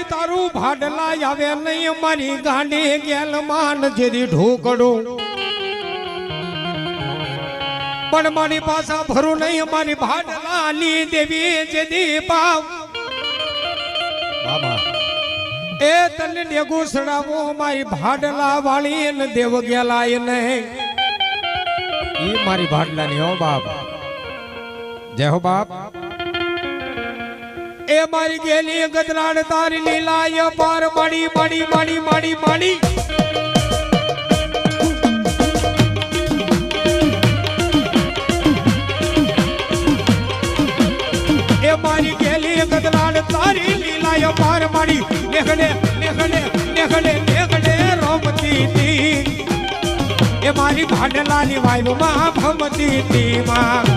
મારી તારું ભાડલા આવે નહીં મારી ગાંડી ગેલ માન જેરી ઢોકડું પણ મારી પાછા ભરું નહીં મારી ભાડલાની દેવી જેદી પાવ બાબા એ તને ડેગુ સડાવો મારી ભાડલા વાળી ને દેવ ગેલાય નહીં ઈ મારી ભાડલાની હો બાપ જય હો બાપ એ મારી ગેલી ગદરાડ તારી લીલાય પાર માડી માડી માડી માડી માડી એ મારી ગેલી ગદરાડ તારી લીલાય પાર માડી નેખડે નેખડે નેખડે નેખડે રોમતી તી એ મારી ભાડલાની વાયુ માં ભમતી તી માં